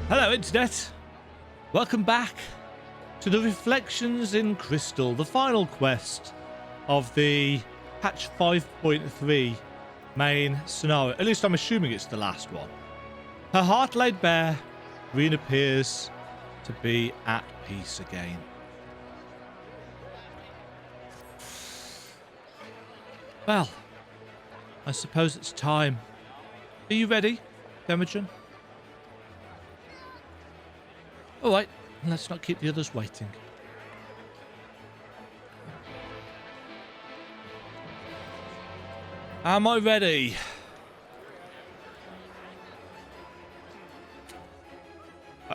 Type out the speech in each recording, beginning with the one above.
Hello, Internet. Welcome back to the Reflections in Crystal, the final quest of the patch 5.3 main scenario. At least I'm assuming it's the last one. Her heart laid bare, Green appears to be at peace again. Well, I suppose it's time. Are you ready, Demajen? All right, let's not keep the others waiting. Am I ready?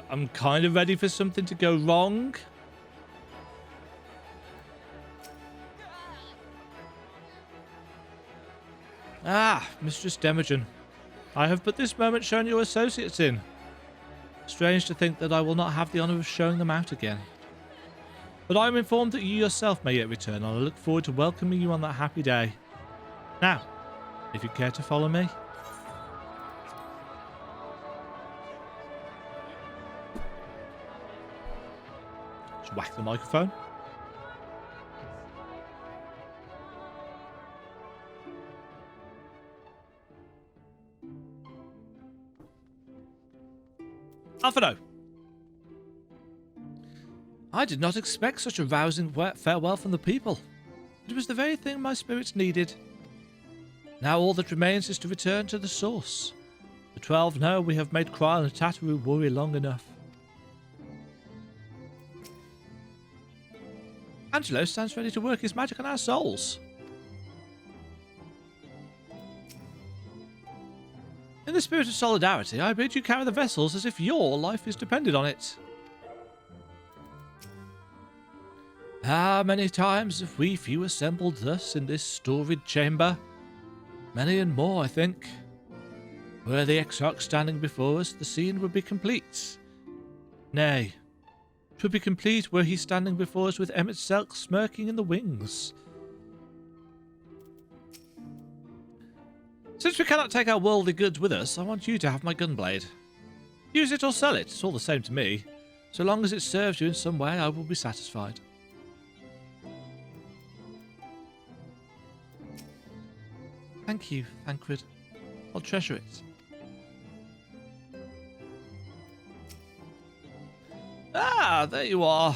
I'm kind of ready for something to go wrong. Ah, Mistress Demajen. I have but this moment shown your associates in. Strange to think that I will not have the honour of showing them out again. But I am informed that you yourself may yet return, and I look forward to welcoming you on that happy day. Now, if you care to follow me. Just whack the microphone. Alphinaud. I did not expect such a rousing farewell from the people. It was the very thing my spirits needed. Now all that remains is to return to the source. The 12 know we have made Kral and Tataru worry long enough. Angelo stands ready to work his magic on our souls. In the spirit of solidarity, I bid you carry the vessels as if your life is dependent on it. How many times have we few assembled thus in this storied chamber? Many and more, I think. Were the Exarch standing before us, the scene would be complete. Nay, 'twould be complete were he standing before us with Emet-Selch smirking in the wings. Since we cannot take our worldly goods with us, I want you to have my gunblade. Use it or sell it, it's all the same to me. So long as it serves you in some way, I will be satisfied. Thank you, Thancred. I'll treasure it. Ah, there you are.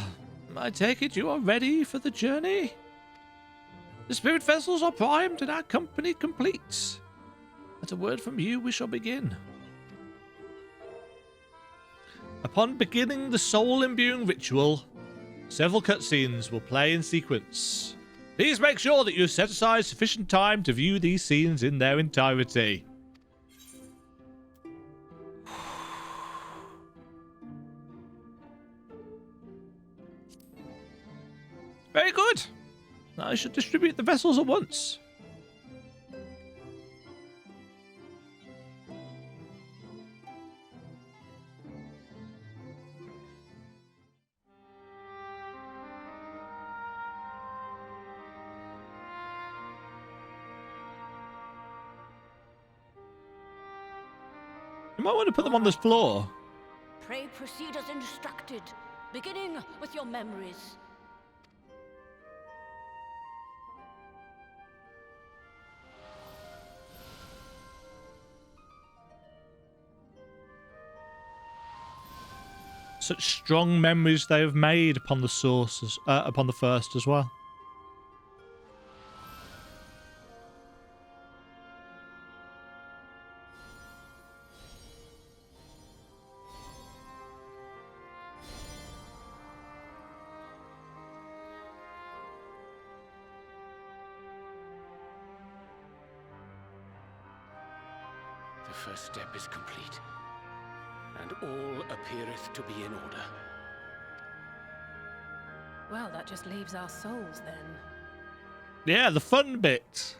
I take it you are ready for the journey? The spirit vessels are primed and our company complete. At a word from you, we shall begin. Upon beginning the soul imbuing ritual, several cutscenes will play in sequence. Please make sure that you set aside sufficient time to view these scenes in their entirety. Very good. I should distribute the vessels at once. You might want to put them on this floor. Pray proceed as instructed, beginning with your memories. Such strong memories they have made upon the sources, upon the first as well. The first step is complete, and all appeareth to be in order. Well, that just leaves our souls then. Yeah, the fun bit.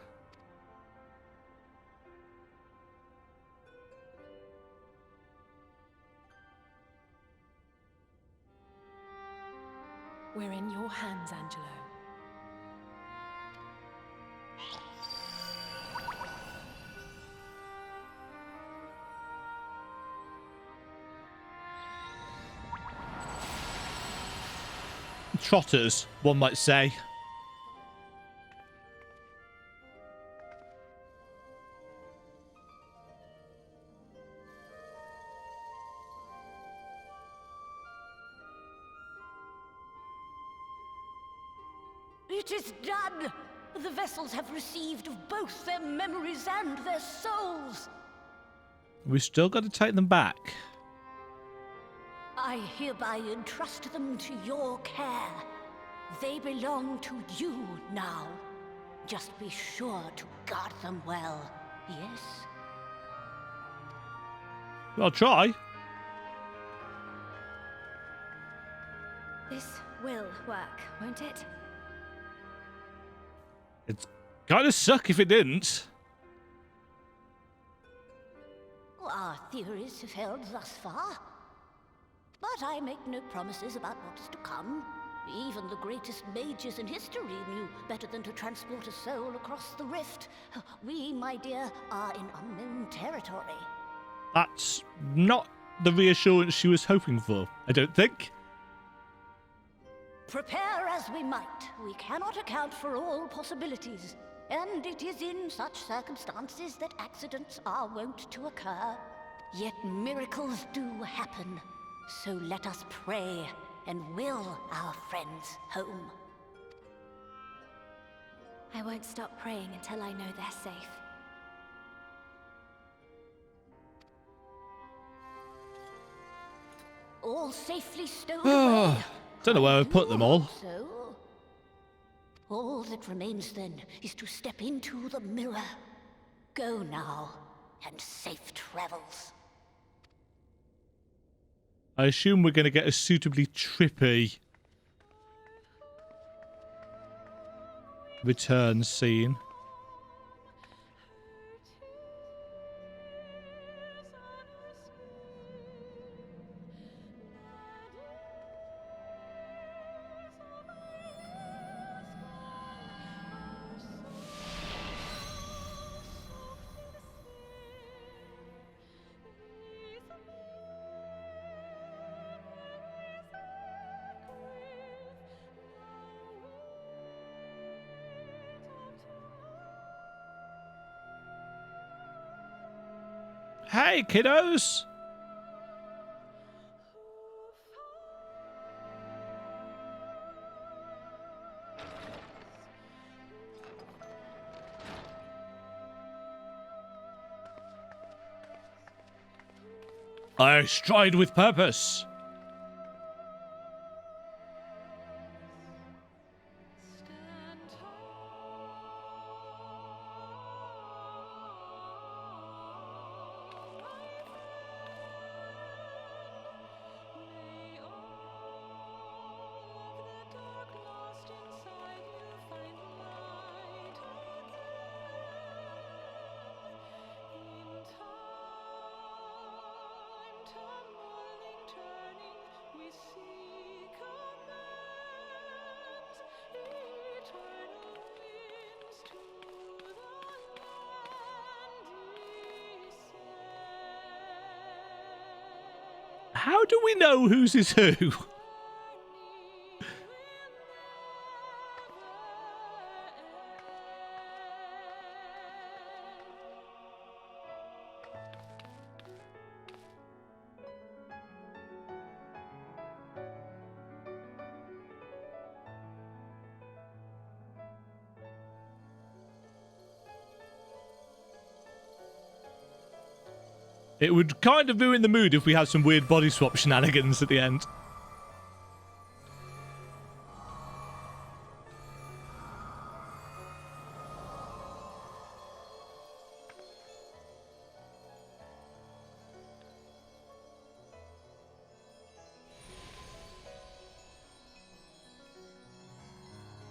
We're in your hands, Angelo. trotters, one might say. It is done! The vessels have received of both their memories and their souls. We still got to take them back. I hereby entrust them to your care. They belong to you now. Just be sure to guard them well, yes? I'll try. This will work, won't it? It's kind of suck if it didn't. Our theories have held thus far. But I make no promises about what is to come. Even the greatest mages in history knew better than to transport a soul across the rift. We, my dear, are in unknown territory. That's not the reassurance she was hoping for, I don't think. Prepare as we might, we cannot account for all possibilities. And it is in such circumstances that accidents are wont to occur. Yet miracles do happen. So let us pray and will our friends home. I won't stop praying until I know they're safe. All safely stowed away. Don't know where I put them all. So, all that remains then is to step into the mirror. Go now, and safe travels. I assume we're going to get a suitably trippy return scene. Hey, kiddos! I stride with purpose. How do we know whose is who? It would kind of ruin the mood if we had some weird body swap shenanigans at the end.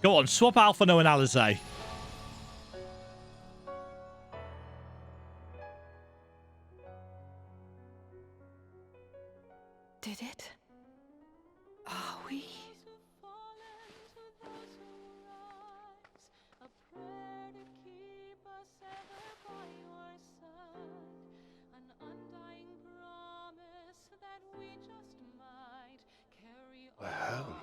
Go on, swap Alphinaud and Alisae. Did it? Are we? We're home.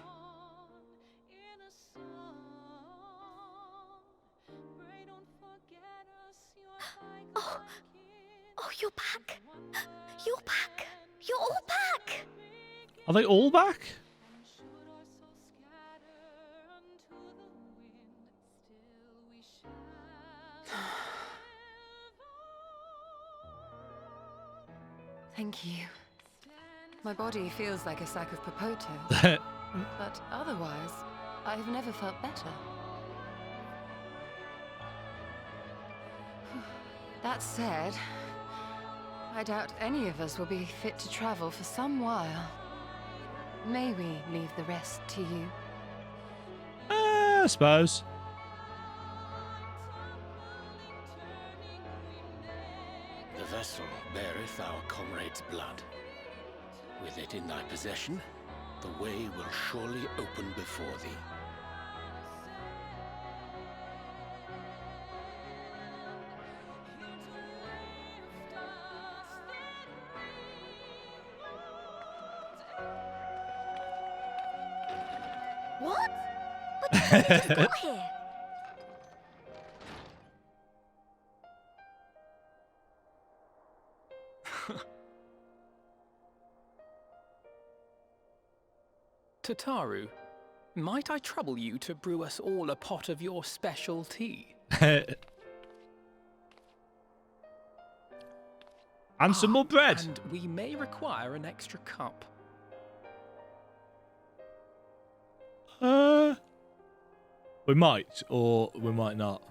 you're back. You're back. You're all back. Are they all back? Thank you. My body feels like a sack of popoto, but otherwise, I've never felt better. That said, I doubt any of us will be fit to travel for some while. May we leave the rest to you? I suppose. The vessel beareth our comrades' blood. With it in thy possession, the way will surely open before thee. What? But how did you got here? Tataru, might I trouble you to brew us all a pot of your special tea? And some more bread. And we may require an extra cup. We might, or we might not.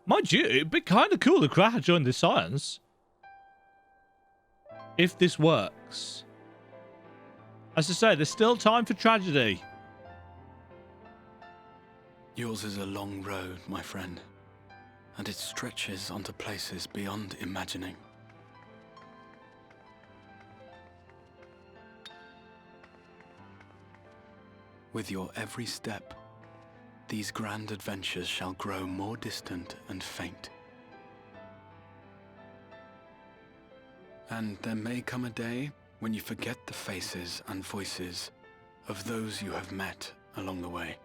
Mind you, it'd be kind of cool if Krat joined the Science. If this works. As I say, there's still time for tragedy. Yours is a long road, my friend, and it stretches onto places beyond imagining. With your every step, these grand adventures shall grow more distant and faint. And there may come a day when you forget the faces and voices of those you have met along the way.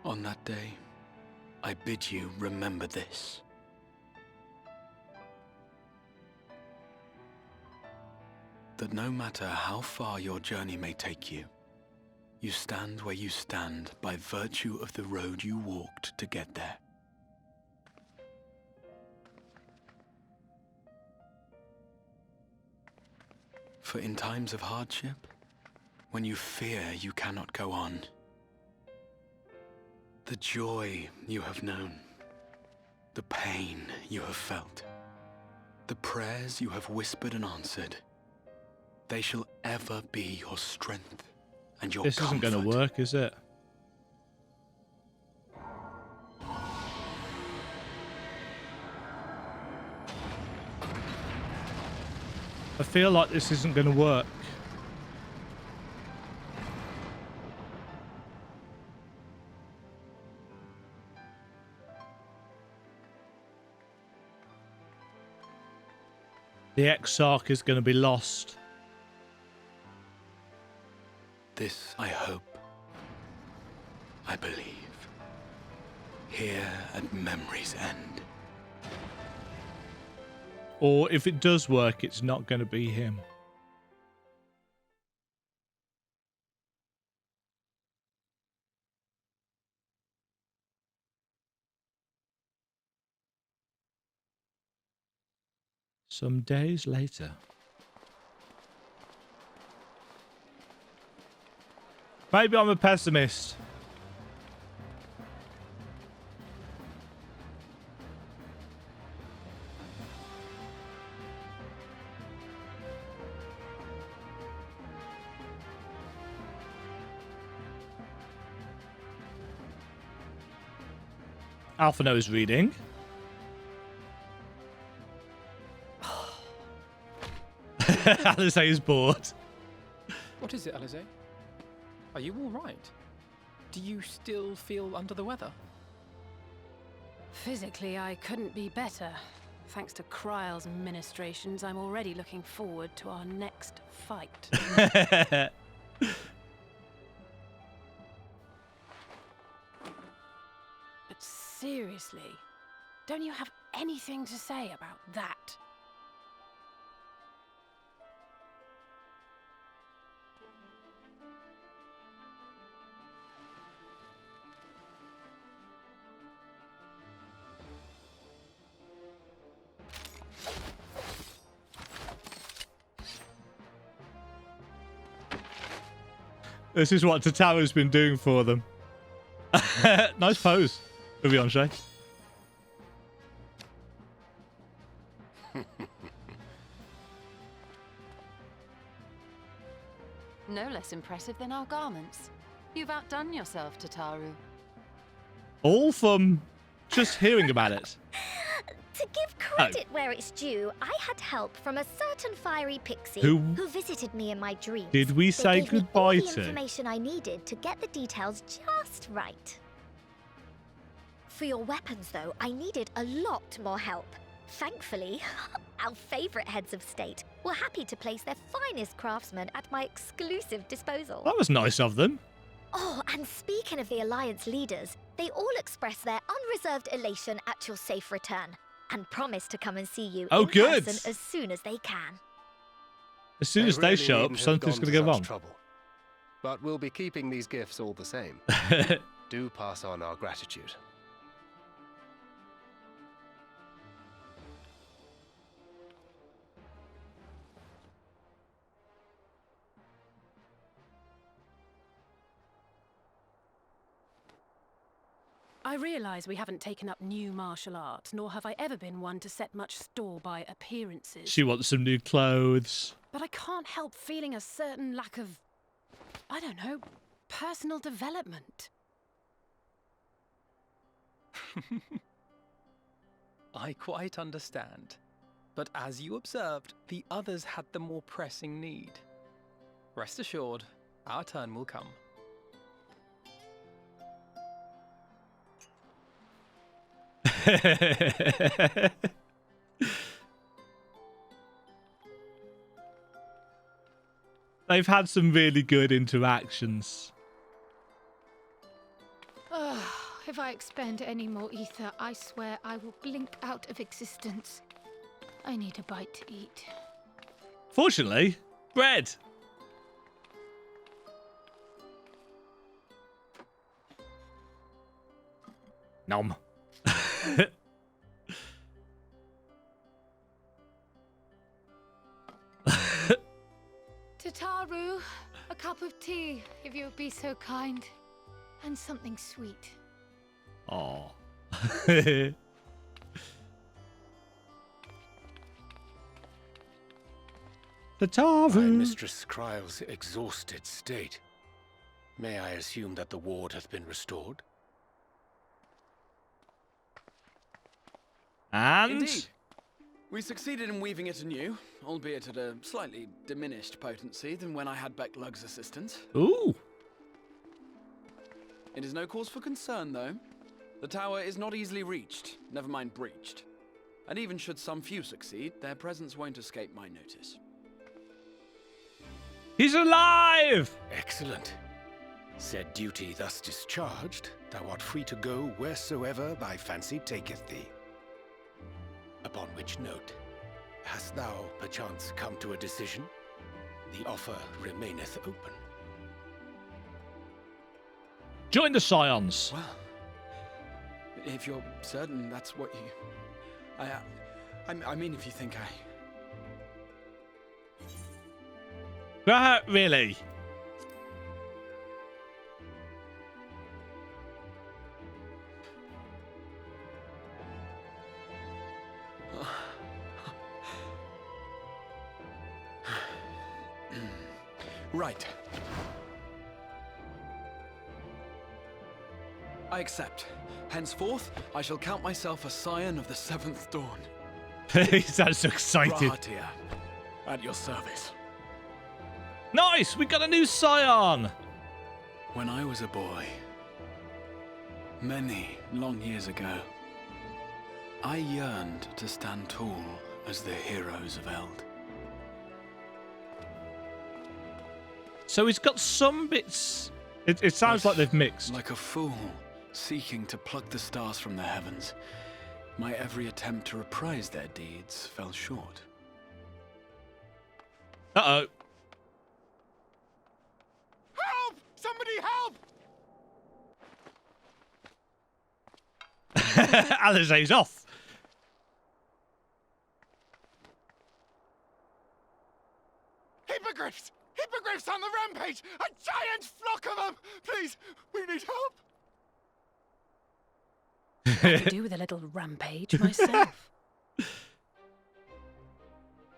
On that day, I bid you remember this. That no matter how far your journey may take you, you stand where you stand by virtue of the road you walked to get there. For in times of hardship, when you fear you cannot go on, the joy you have known, the pain you have felt, the prayers you have whispered and answered, they shall ever be your strength and your This comfort. isn't going to work, is it? I feel like this isn't going to work. The Exarch is going to be lost. This I hope, I believe, here at memory's end. Or if it does work, it's not going to be him. Some days later. Maybe I'm a pessimist. Alphinaud is reading. Alisae is bored. What is it, Alisae? Are you all right? Do you still feel under the weather? Physically, I couldn't be better. Thanks to Kryle's ministrations, I'm already looking forward to our next fight. But Seriously, don't you have anything to say about that? This is what Tataru's been doing for them. Nice pose, Vivianche. No less impressive than our garments. You've outdone yourself, Tataru. All from just hearing about it. To give credit where it's due, I had help from a certain fiery pixie Who visited me in my dreams. did we They say gave me goodbye all the to? information I needed to get the details just right. For your weapons, though, I needed a lot more help. Thankfully, our favourite heads of state were happy to place their finest craftsmen at my exclusive disposal. That was nice of them. Oh, and speaking of the Alliance leaders, they all expressed their unreserved elation at your safe return and promise to come and see you in good. person as soon as they can. As soon as they show up, something's going to go wrong. Trouble. But we'll be keeping these gifts all the same. Do pass on our gratitude. I realise we haven't taken up new martial arts, nor have I ever been one to set much store by appearances. She wants some new clothes. But I can't help feeling a certain lack of, I don't know, personal development. I quite understand. But as you observed, the others had the more pressing need. Rest assured, our turn will come. They've had some really good interactions. If I expend any more ether, I swear I will blink out of existence. I need a bite to eat. Fortunately, bread. Nom. Tataru, a cup of tea, if you would be so kind. And something sweet. Oh. Tataru. My Mistress Kryle's exhausted state. May I assume that the ward hath been restored? And? Indeed. We succeeded in weaving it anew, albeit at a slightly diminished potency than when I had Becklug's assistance. Ooh. It is no cause for concern, though. The tower is not easily reached, never mind breached. And even should some few succeed, their presence won't escape my notice. He's alive! Excellent. Said duty thus discharged, thou art free to go wheresoever thy fancy taketh thee. Upon which note, hast thou perchance come to a decision? The offer remaineth open. Join the Scions. Well, if you're certain that's what you... I mean, if you think Really? Right. I accept. Henceforth, I shall count myself a scion of the seventh dawn. He sounds excited. Rak'Tika, at your service. Nice! We got a new Scion! When I was a boy, many long years ago, I yearned to stand tall as the heroes of Eld. So he's got some bits... It sounds like they've mixed. Like a fool, Seeking to pluck the stars from the heavens, my every attempt to reprise their deeds fell short. Uh-oh. Help! Somebody help! Alisae's off. Hippogriffs! Hippogriffs on the rampage! A giant flock of them! Please, we need help! I could do with a little rampage myself.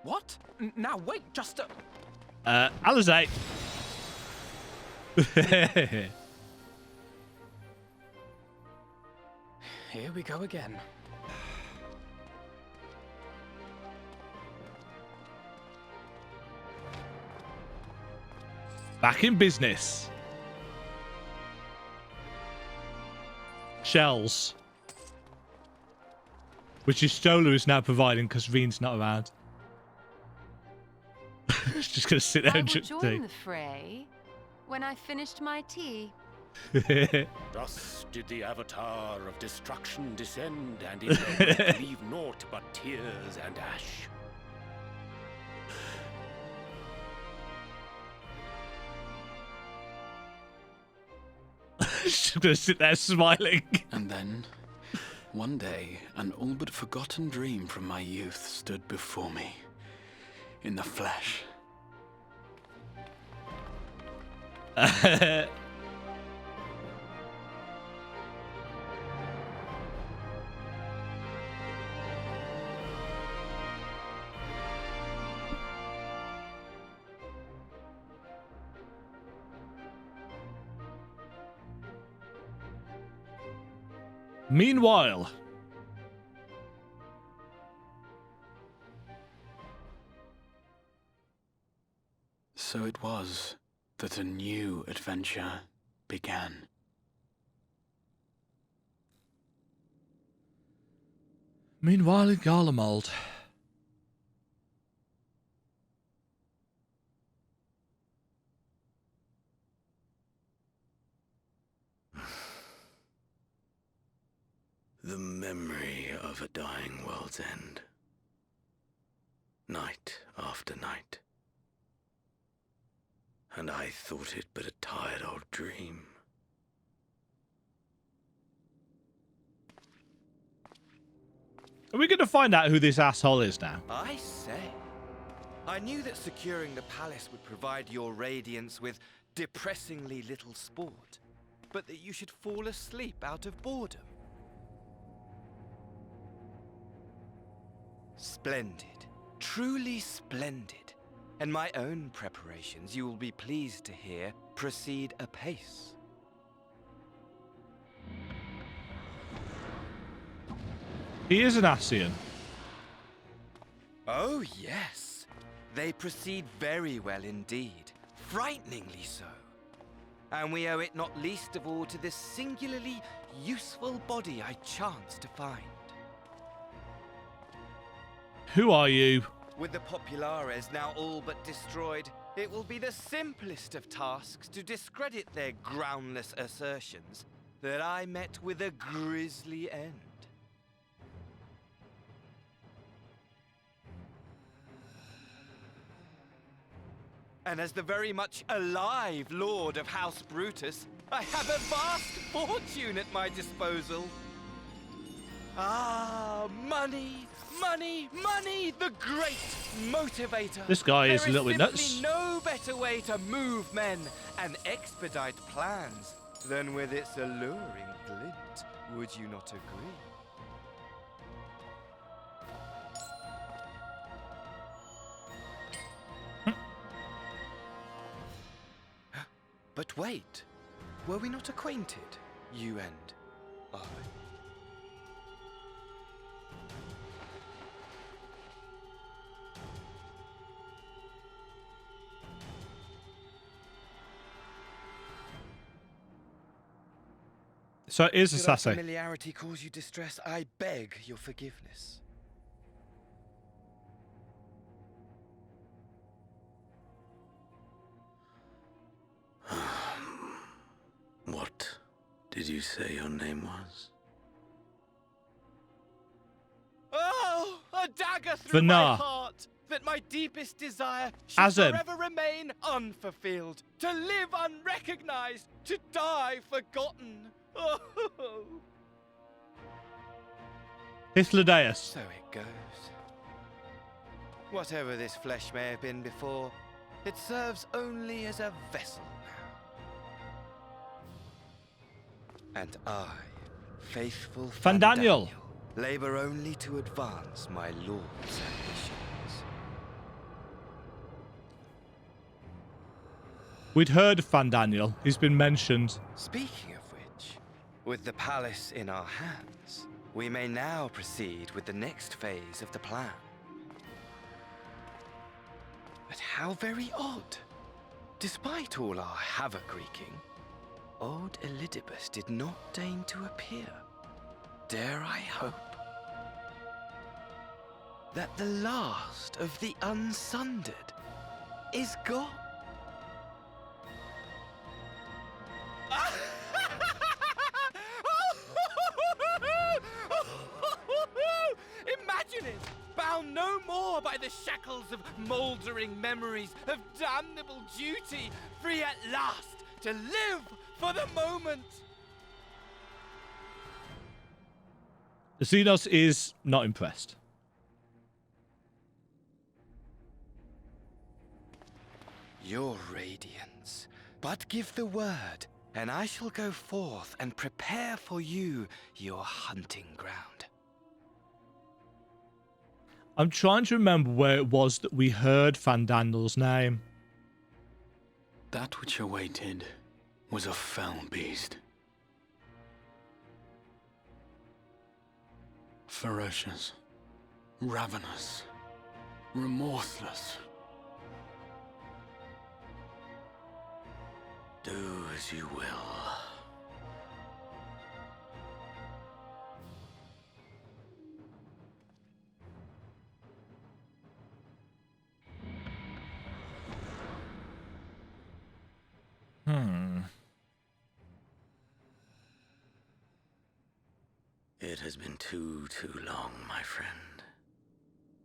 What? Now wait, just a... Alisae. Here we go again. Back in business. Shells. Which is Stola is now providing because Reen's not around. She's just going to sit there I and will drink join tea. the fray when I finished my tea. Thus did the Avatar of Destruction descend, and in their wake leave naught but tears and ash. She's going to sit there smiling. And then, one day, an all but forgotten dream from my youth stood before me, in the flesh. Meanwhile, So it was that a new adventure began. in Garlemald. The memory of a dying world's end. Night after night. And I thought it but a tired old dream. Are we going to find out who this asshole is now? I say. I knew that securing the palace would provide your radiance with depressingly little sport, but that you should fall asleep out of boredom. Splendid. Truly splendid. And my own preparations, you will be pleased to hear, proceed apace. He is an Ascian. Oh, yes. They proceed very well indeed. Frighteningly so. And we owe it not least of all to this singularly useful body I chanced to find. Who are you? With the populares now all but destroyed, it will be the simplest of tasks to discredit their groundless assertions that I met with a grisly end. And as the very much alive Lord of House Brutus, I have a vast fortune at my disposal. Ah, money, money, money, the great motivator. This guy is a little bit nuts. There is simply no better way to move men and expedite plans than with its alluring glint. Would you not agree? But wait, were we not acquainted, you and I? So it is Should our Alisae. familiarity cause you distress, I beg your forgiveness. What did you say your name was? Oh, a dagger through my heart, that my deepest desire should forever remain unfulfilled, to live unrecognized, to die forgotten. Oh. Hythlodaeus. So it goes. Whatever this flesh may have been before, it serves only as a vessel now. And I, faithful Fandaniel, labor only to advance my lord's ambitions. We'd heard of Fandaniel. He's been mentioned. Speaking of which, with the palace in our hands, we may now proceed with the next phase of the plan. But how very odd. Despite all our havoc-wreaking, old Elidibus did not deign to appear. Dare I hope that the last of the unsundered is gone? Imagine it! Bound no more by the shackles of mouldering memories of damnable duty, free at last to live for the moment! Xenos is not impressed. Your radiance, but give the word, and I shall go forth and prepare for you your hunting ground. I'm trying to remember where it was that we heard Fandaniel's name. That which awaited was a fell beast. Ferocious, ravenous, remorseless. Do as you will. It has been too long, my friend,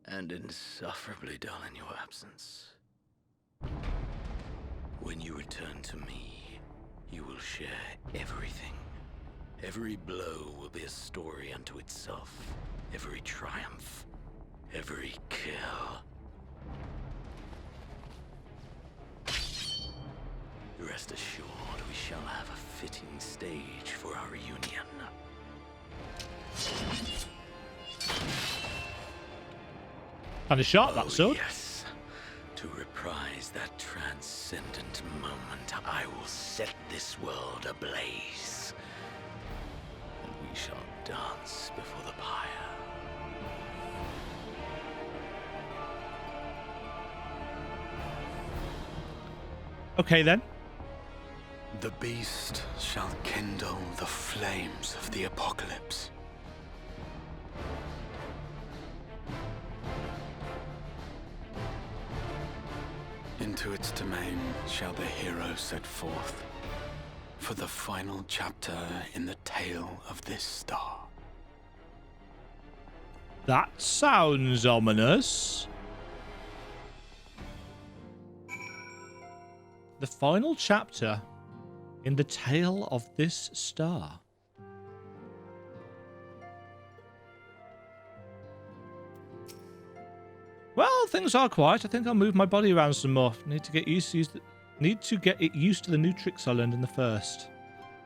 and insufferably dull in your absence. When you return to me, you will share everything. Every blow will be a story unto itself. Every triumph, every kill. Rest assured, we shall have a fitting stage for our reunion. Kind of sharp, that sword. Yes. To reprise that transcendent moment, I will set this world ablaze. And we shall dance before the pyre. Okay, then. The beast shall kindle the flames of the apocalypse. Into its domain shall the hero set forth for the final chapter in the tale of this star. That sounds ominous. The final chapter in the tale of this star. Well, things are quiet. I think I'll move my body around some more. Need to get it used to the new tricks I learned in the first.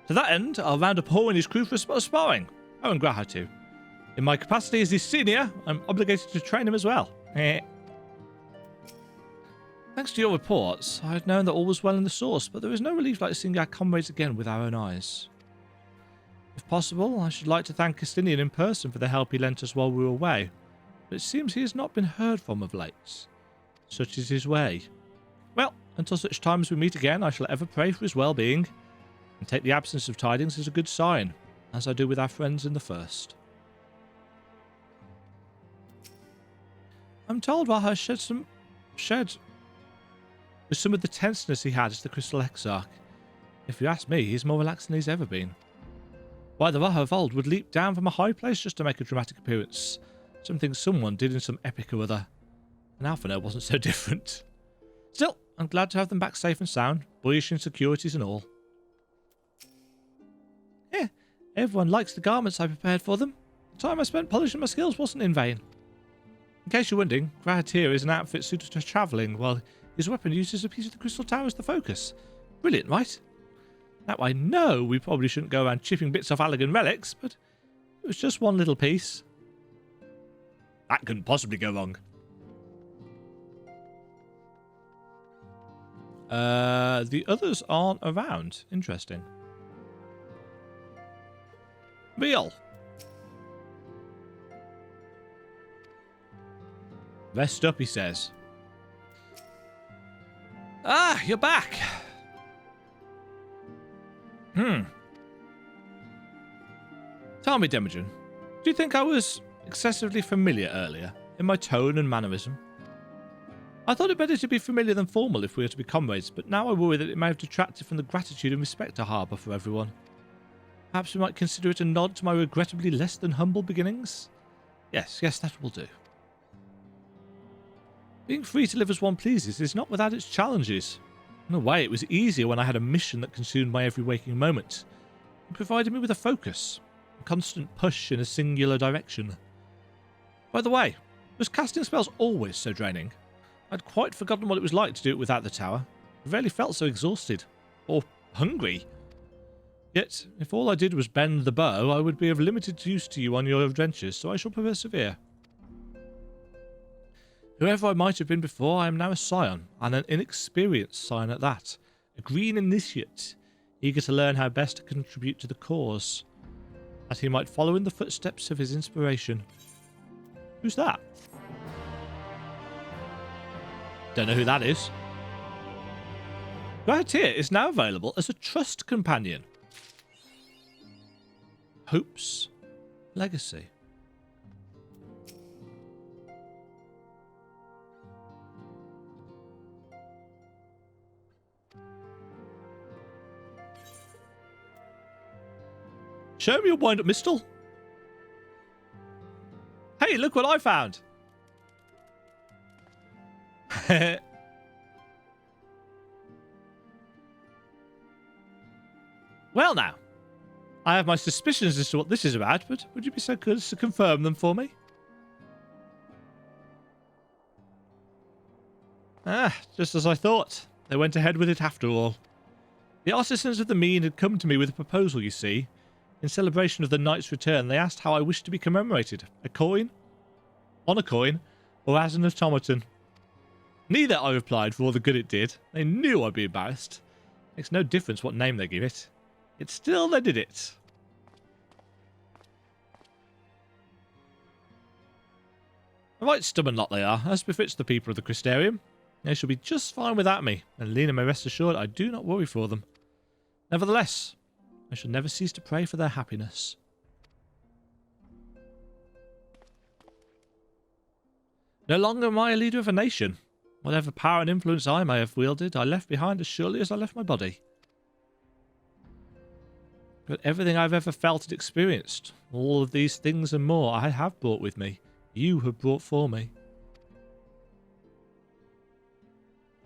To that end, I'll round up Hall and his crew for a spot of sparring. Oh, and Grahatu. In my capacity as his senior, I'm obligated to train him as well. Thanks to your reports, I had known that all was well in the source, but there is no relief like seeing our comrades again with our own eyes. If possible, I should like to thank Castinian in person for the help he lent us while we were away, but it seems he has not been heard from of late. Such is his way. Well, until such time as we meet again, I shall ever pray for his well-being, and take the absence of tidings as a good sign, as I do with our friends in the first. I'm told Raha shed with some of the tenseness he had as the Crystal Exarch. If you ask me, he's more relaxed than he's ever been. Why, the Raha of old would leap down from a high place just to make a dramatic appearance. Something someone did in some epic or other. And Alphinaud wasn't so different. Still, I'm glad to have them back safe and sound, boyish insecurities and all. Yeah, everyone likes the garments I prepared for them. The time I spent polishing my skills wasn't in vain. In case you're wondering, Rak'Tika is an outfit suited to travelling, while his weapon uses a piece of the Crystal Tower as the focus. Brilliant, right? Now I know we probably shouldn't go around chipping bits off Allagan relics, but it was just one little piece. That couldn't possibly go wrong. The others aren't around. Interesting. Real. Rest up, he says. Ah, you're back. Tell me, Demajen, do you think I was excessively familiar earlier in my tone and mannerism? I thought it better to be familiar than formal if we are to be comrades, but now I worry that it may have detracted from the gratitude and respect I harbour for everyone. Perhaps we might consider it a nod to my regrettably less than humble beginnings? Yes, that will do. Being free to live as one pleases is not without its challenges. In a way, it was easier when I had a mission that consumed my every waking moment. It provided me with a focus, a constant push in a singular direction. By the way, was casting spells always so draining? I'd quite forgotten what it was like to do it without the tower. I rarely felt so exhausted. Or hungry. Yet, if all I did was bend the bow, I would be of limited use to you on your adventures, so I shall persevere. Whoever I might have been before, I am now a scion, and an inexperienced scion at that. A green initiate, eager to learn how best to contribute to the cause, that he might follow in the footsteps of his inspiration. Who's that? Don't know who that is. Rak'Tika is now available as a trust companion. Hope's Legacy. Show me your wind-up mistle. Hey, look what I found. Well now, I have my suspicions as to what this is about, but would you be so good as to confirm them for me? Ah, just as I thought. They went ahead with it after all. The artisans of the mean had come to me with a proposal, you see. In celebration of the knight's return, they asked how I wished to be commemorated. A coin? On a coin? Or as an automaton? Neither, I replied, for all the good it did. They knew I'd be embarrassed. Makes no difference what name they give it. Yet still they did it. A right stubborn lot they are, as befits the people of the Crystarium. They shall be just fine without me, and Lena may rest assured I do not worry for them. Nevertheless, I shall never cease to pray for their happiness. No longer am I a leader of a nation. Whatever power and influence I may have wielded, I left behind as surely as I left my body. But everything I've ever felt and experienced, all of these things and more, I have brought with me. You have brought for me.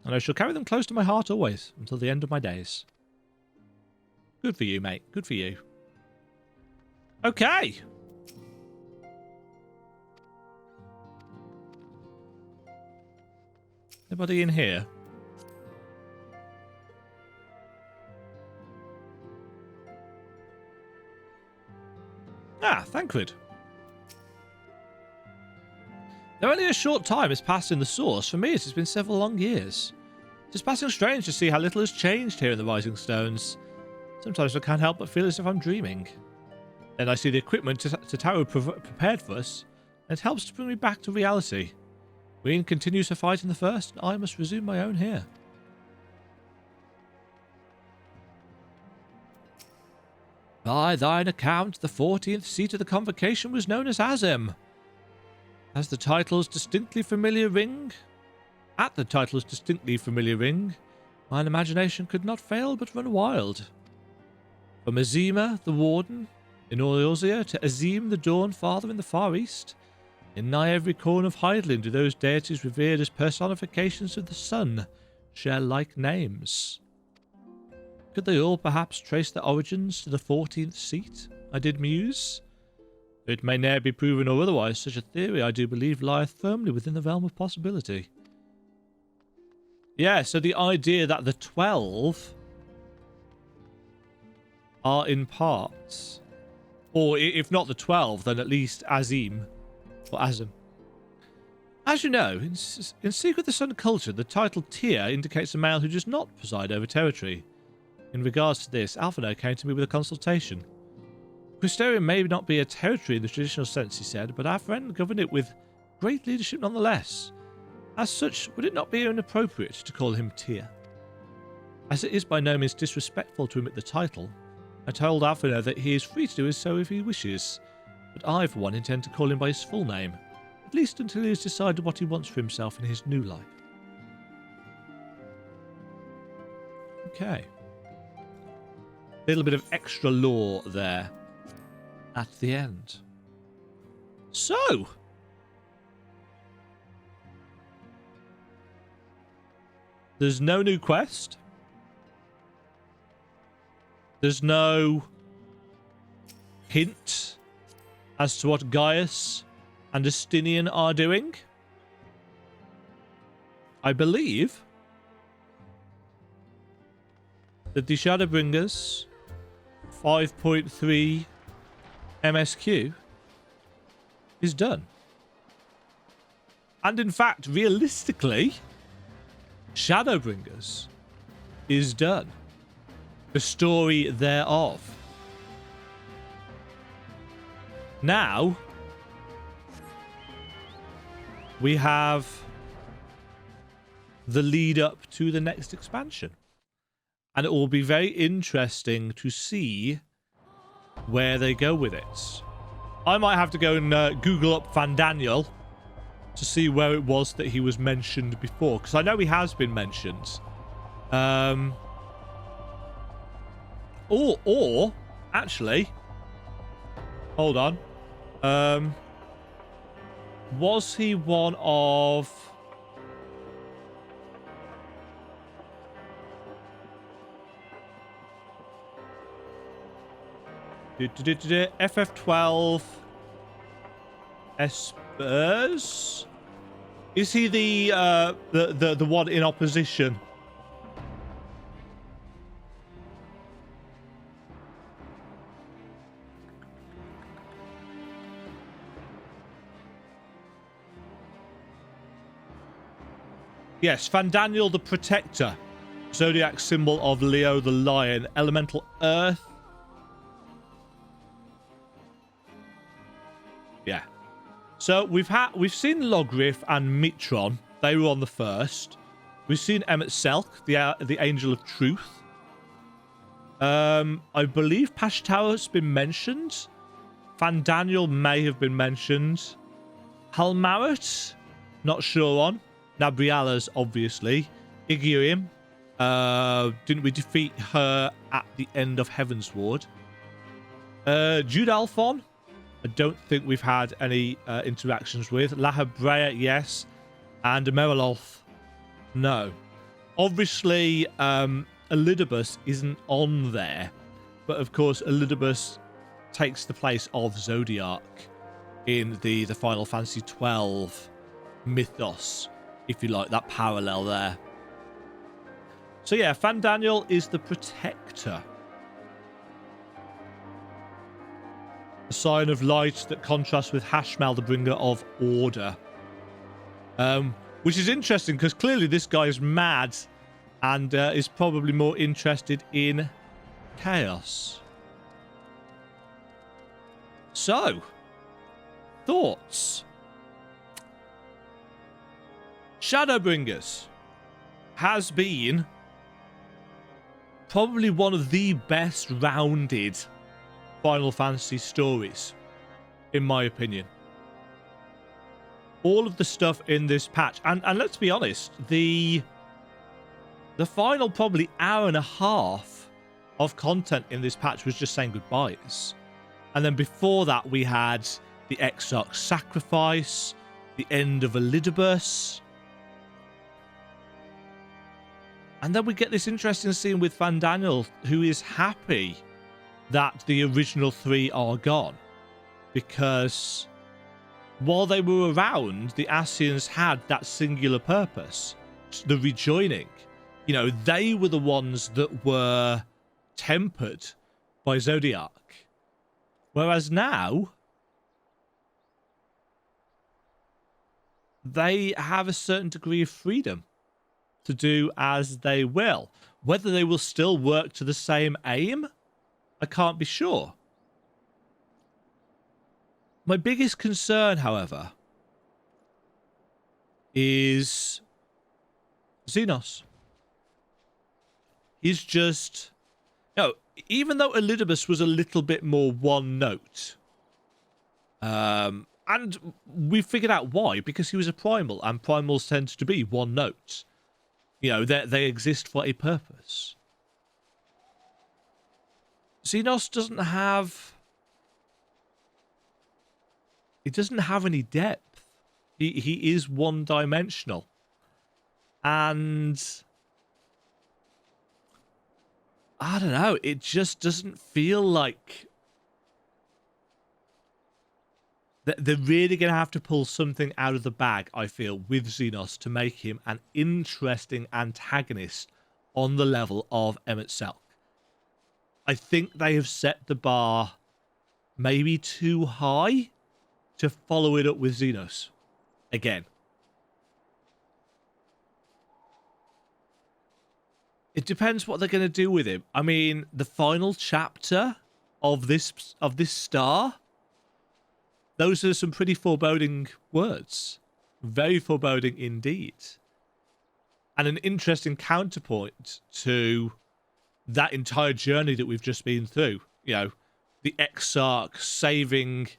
And I shall carry them close to my heart always, until the end of my days. Good for you, mate. Good for you. Okay. Anybody in here? Ah, Thancred. Though only a short time has passed in the source, for me it has been several long years. It is passing strange to see how little has changed here in the Rising Stones. Sometimes I can't help but feel as if I'm dreaming. Then I see the equipment Tataru prepared for us, and it helps to bring me back to reality. Ween continues her fight in the first, and I must resume my own here. By thine account, the 14th seat of the convocation was known as Azem. As the title's distinctly familiar ring... At the title's distinctly familiar ring, mine imagination could not fail but run wild. From Azima, the warden, In Eorzea to Azim the Dawn Father in the Far East. In nigh every corner of Hydaelyn do those deities revered as personifications of the sun share like names. Could they all perhaps trace their origins to the 14th seat? I did muse. It may ne'er be proven or otherwise, such a theory I do believe lieth firmly within the realm of possibility. Yeah, so the idea that the 12 are in parts, or if not the 12, then at least Azim, or Azim. As you know, in Secret the Sun culture, the title Tyr indicates a male who does not preside over territory. In regards to this, Alphinaud came to me with a consultation. Crystarium may not be a territory in the traditional sense, he said, but our friend governed it with great leadership nonetheless. As such, would it not be inappropriate to call him Tyr? As it is by no means disrespectful to omit the title, I told Alphinaud that he is free to do so if he wishes, but I, for one, intend to call him by his full name, at least until he has decided what he wants for himself in his new life. Okay. A little bit of extra lore there at the end. So, there's no new quest. There's no hint as to what Gaius and Justinian are doing. I believe that the Shadowbringers 5.3 MSQ is done. And in fact, realistically, Shadowbringers is done. The story thereof. Now, we have the lead up to the next expansion. And it will be very interesting to see where they go with it. I might have to go and Google up Fandaniel to see where it was that he was mentioned before, because I know he has been mentioned. Or actually, hold on. Was he one of... FF12 Espers? Is he the one in opposition? Yes, Fandaniel the Protector. Zodiac symbol of Leo the Lion. Elemental Earth. Yeah. So we've seen Logrif and Mitron. They were on the first. We've seen Emmet Selk, the Angel of Truth. I believe Pashtower has been mentioned. Fandaniel may have been mentioned. Halmaret, not sure on. Nabriala's, obviously. Igirium. Didn't we defeat her at the end of Heavensward? Judalphon. I don't think we've had any interactions with. Lahabrea, yes. And Merololf, no. Obviously, Elidibus isn't on there. But, of course, Elidibus takes the place of Zodiac in the Final Fantasy XII mythos, if you like, that parallel there. So, yeah, Fandaniel is the Protector. A sign of light that contrasts with Hashmal, the bringer of order. Which is interesting, because clearly this guy is mad and is probably more interested in chaos. So, thoughts? Shadowbringers has been probably one of the best rounded Final Fantasy stories, in my opinion. All of the stuff in this patch, and let's be honest, the final probably hour and a half of content in this patch was just saying goodbyes. And then before that, we had the Exarch sacrifice, the end of Elidibus. And then we get this interesting scene with Fandaniel, who is happy that the original 3 are gone. Because while they were around, the Ascians had that singular purpose, the rejoining. You know, they were the ones that were tempered by Zodiac. Whereas now, they have a certain degree of freedom to do as they will. Whether they will still work to the same aim, I can't be sure. My biggest concern, however, is Xenos. He's just... You know, even though Elidibus was a little bit more one note, and we figured out why, because he was a primal, and primals tend to be one note. You know, they exist for a purpose. Xenos doesn't have... He doesn't have any depth. He is one-dimensional. And... I don't know, it just doesn't feel like... They're really going to have to pull something out of the bag, I feel, with Xenos to make him an interesting antagonist on the level of Emmett Selk. I think they have set the bar maybe too high to follow it up with Xenos again. It depends what they're going to do with him. I mean, the final chapter of this star, those are some pretty foreboding words. Very foreboding indeed. And an interesting counterpoint to that entire journey that we've just been through. You know, the Exarch saving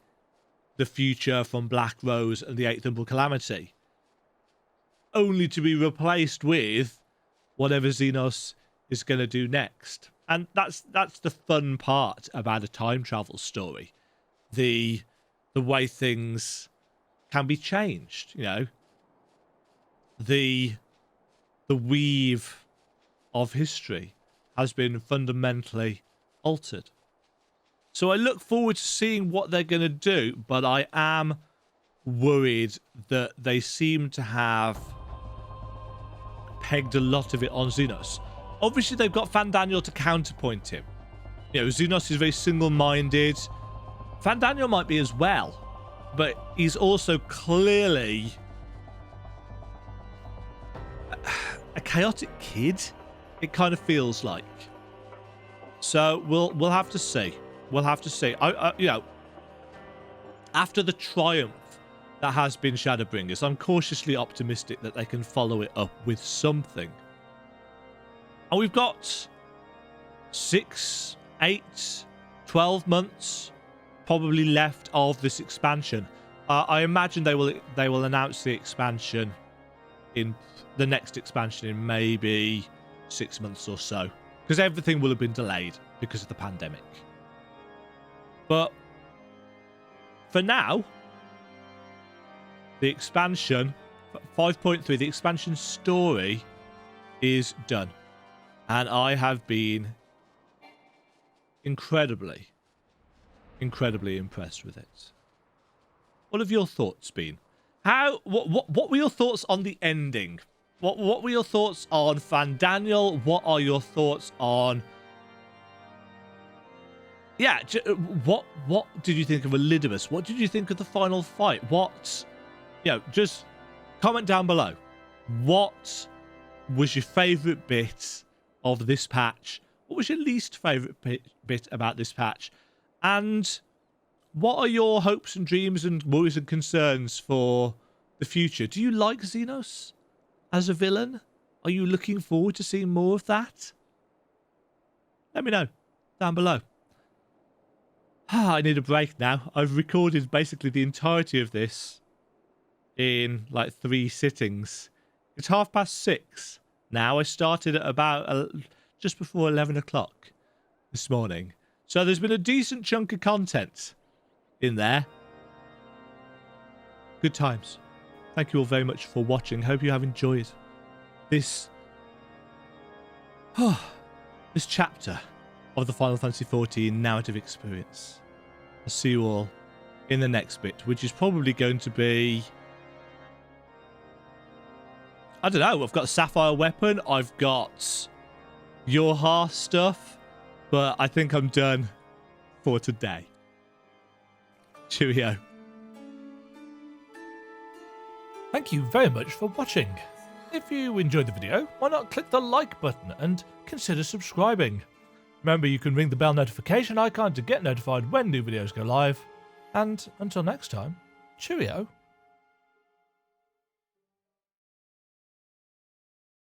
the future from Black Rose and the Eighth Umbral Calamity. Only to be replaced with whatever Xenos is going to do next. And that's the fun part about a time travel story. The way things can be changed, you know. The weave of history has been fundamentally altered. So I look forward to seeing what they're going to do, but I am worried that they seem to have pegged a lot of it on Xenos. Obviously, they've got Fandaniel to counterpoint him. You know, Xenos is very single-minded. Fandaniel might be as well, but he's also clearly a chaotic kid. It kind of feels like. So we'll have to see. We'll have to see. You know, after the triumph that has been Shadowbringers, I'm cautiously optimistic that they can follow it up with something. And we've got 6, 8, 12 months probably left of this expansion. I imagine they will announce the expansion in the next expansion in maybe 6 months or so, because everything will have been delayed because of the pandemic. But for now, the expansion 5.3, the expansion story is done, and I have been incredibly impressed with it. What have your thoughts been? What were your thoughts on the ending? What were your thoughts on Fandaniel? What are your thoughts on... Yeah, what did you think of Elidibus? What did you think of the final fight? Just comment down below. What was your favourite bit of this patch? What was your least favourite bit about this patch? And what are your hopes and dreams and worries and concerns for the future? Do you like Xenos as a villain? Are you looking forward to seeing more of that? Let me know down below. I need a break now. I've recorded basically the entirety of this in like 3 sittings. It's 6:30 now. I started at about just before 11 o'clock this morning. So there's been a decent chunk of content in there. Good times. Thank you all very much for watching. Hope you have enjoyed this this chapter of the Final Fantasy XIV narrative experience. I'll see you all in the next bit, which is probably going to be, I don't know, I've got a Sapphire weapon, I've got Yorha stuff, but I think I'm done for today. Cheerio. Thank you very much for watching. If you enjoyed the video, why not click the like button and consider subscribing. Remember, you can ring the bell notification icon to get notified when new videos go live. And until next time, cheerio.